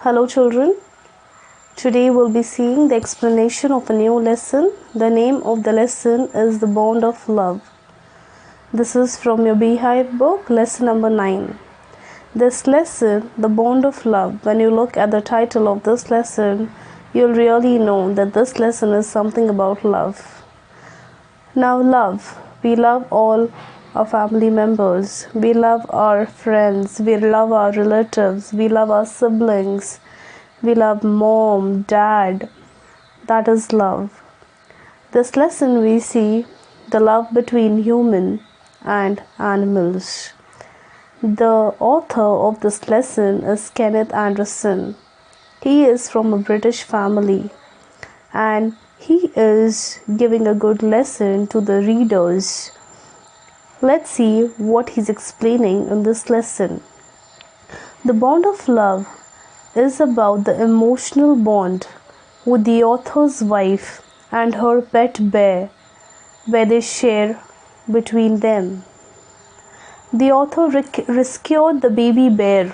Hello, children. Today we'll be seeing the explanation of a new lesson. The name of the lesson is The Bond of Love. This is from your Beehive book, lesson number 9. This lesson, The Bond of Love, when you look at the title of this lesson, you'll really know that this lesson is something about love. Now, love. We love all our family members. We love our friends. We love our relatives. We love our siblings. We love mom, dad. That is love. This lesson we see the love between human and animals. The author of this lesson is Kenneth Anderson. He is from a British family and he is giving a good lesson to the readers. Let's see what he's explaining in this lesson. The bond of love is about the emotional bond with the author's wife and her pet bear, where they share between them. The author rescued the baby bear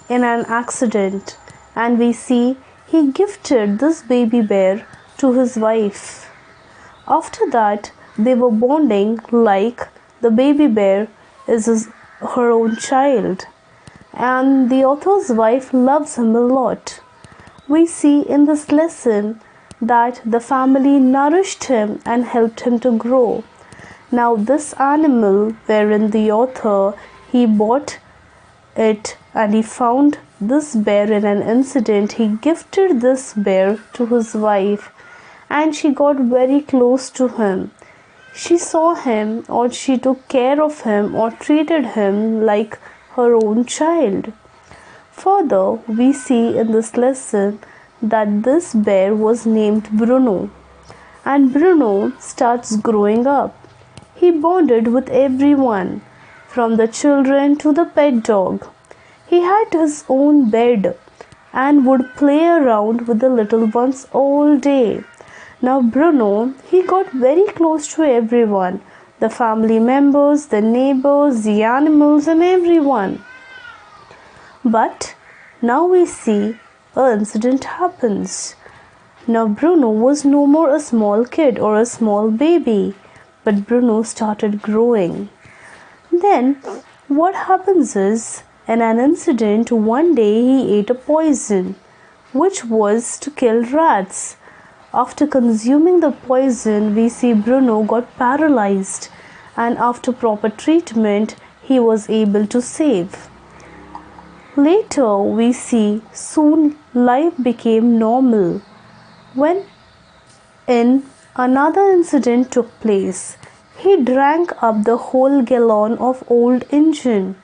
in an accident, and we see he gifted this baby bear to his wife. After that, they were bonding like the baby bear is her own child, and the author's wife loves him a lot. We see in this lesson that the family nourished him and helped him to grow. Now this animal wherein the author he bought it and he found this bear in an incident, he gifted this bear to his wife and she got very close to him. She saw him, or she took care of him, or treated him like her own child. Further, we see in this lesson that this bear was named Bruno, and Bruno starts growing up. He bonded with everyone, from the children to the pet dog. He had his own bed and would play around with the little ones all day. Now Bruno, he got very close to everyone, the family members, the neighbors, the animals and everyone. But now we see an incident happens. Now Bruno was no more a small kid or a small baby, but Bruno started growing. Then what happens is, in an incident, one day he ate a poison, which was to kill rats. After consuming the poison, we see Bruno got paralyzed, and after proper treatment, he was able to save. Later, we see soon life became normal when another incident took place. He drank up the whole gallon of old engine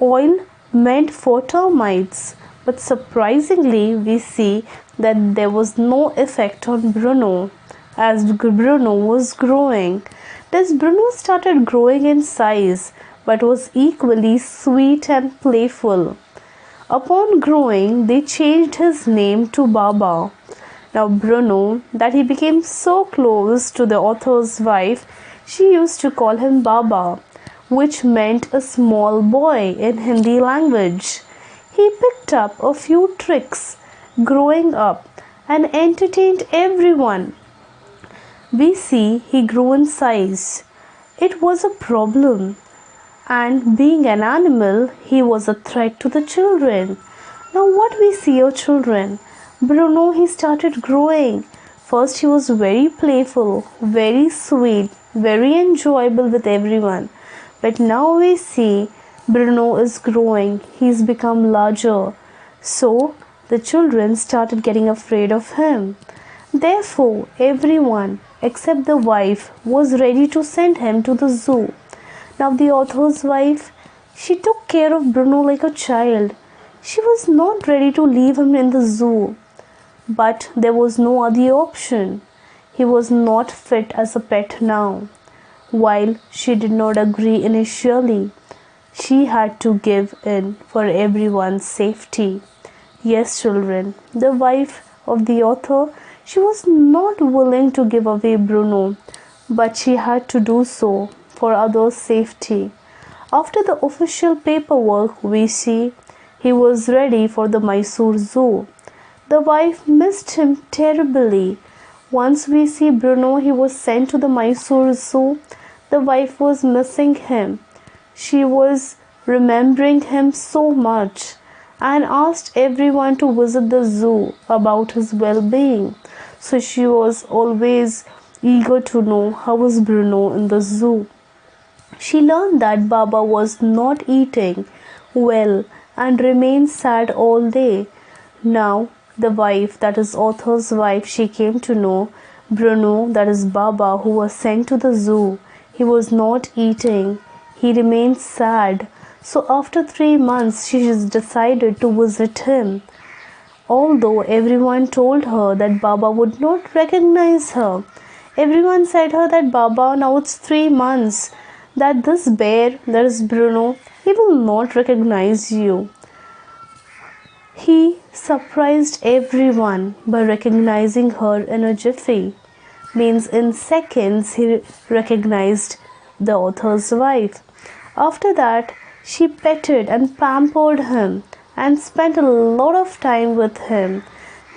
oil meant for termites. But surprisingly, we see that there was no effect on Bruno as Bruno was growing. Thus, Bruno started growing in size but was equally sweet and playful. Upon growing, they changed his name to Baba. Now, Bruno, that he became so close to the author's wife, she used to call him Baba, which meant a small boy in Hindi language. He picked up a few tricks growing up and entertained everyone. We see he grew in size. It was a problem, and being an animal, he was a threat to the children. Now what we see of children? Bruno, he started growing. First he was very playful, very sweet, very enjoyable with everyone. But now we see Bruno is growing. He's become larger. So the children started getting afraid of him. Therefore, everyone except the wife was ready to send him to the zoo. Now the author's wife, she took care of Bruno like a child. She was not ready to leave him in the zoo. But there was no other option. He was not fit as a pet now. While she did not agree initially, she had to give in for everyone's safety. Yes, children, the wife of the author, she was not willing to give away Bruno, but she had to do so for others' safety. After the official paperwork, we see He was ready for the Mysore Zoo. The wife missed him terribly. Once we see Bruno, he was sent to the Mysore Zoo. The wife was missing him. She was remembering him so much and asked everyone to visit the zoo about his well-being. So she was always eager to know how was Bruno in the zoo. She learned that Baba was not eating well and remained sad all day. Now the wife, that is author's wife, she came to know Bruno, that is Baba, who was sent to the zoo. He was not eating. He remained sad. So after 3 months, she just decided to visit him. Although everyone told her that Baba would not recognize her. Everyone said her that Baba, now it's 3 months, that this bear, that is Bruno, he will not recognize you. He surprised everyone by recognizing her in a jiffy. Means in seconds he recognized the author's wife. After that, she petted and pampered him and spent a lot of time with him.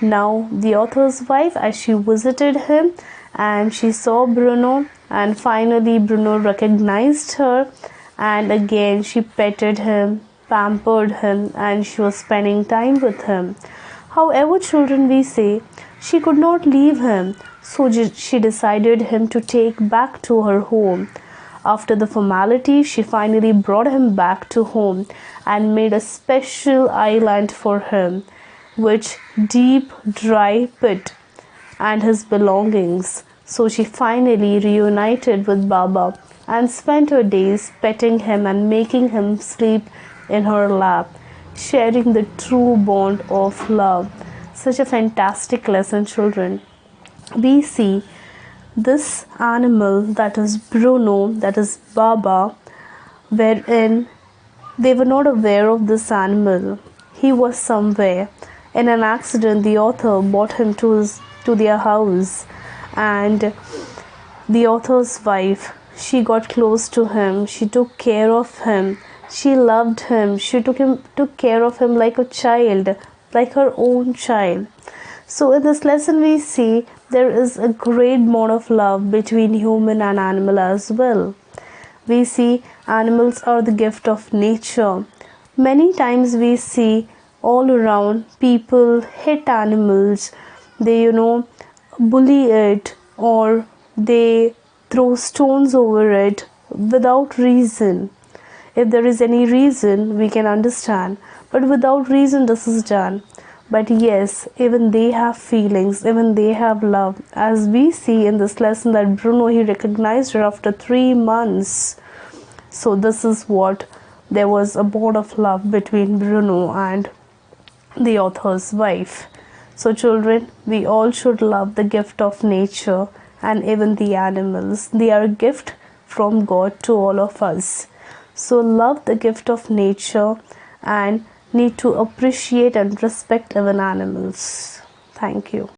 Now the author's wife, as she visited him and she saw Bruno, and finally Bruno recognized her, and again she petted him, pampered him, and she was spending time with him. However, children, we say she could not leave him, so she decided him to take back to her home. After the formality, she finally brought him back to home and made a special island for him, with deep dry pit and his belongings. So she finally reunited with Baba and spent her days petting him and making him sleep in her lap, sharing the true bond of love. Such a fantastic lesson, children. We see this animal, that is Bruno, that is Baba, wherein they were not aware of this animal. He was somewhere. In an accident, the author brought him to their house, and the author's wife, she got close to him. She took care of him. She loved him. She took care of him like a child, like her own child. So in this lesson we see there is a great bond of love between human and animal as well. We see animals are the gift of nature. Many times we see all around people hit animals. They, bully it, or they throw stones over it without reason. If there is any reason, we can understand, but without reason this is done. But yes, even they have feelings, even they have love. As we see in this lesson that Bruno, he recognized her after 3 months. So this is what, there was a bond of love between Bruno and the author's wife. So children, we all should love the gift of nature and even the animals. They are a gift from God to all of us. So love the gift of nature and need to appreciate and respect even animals. Thank you.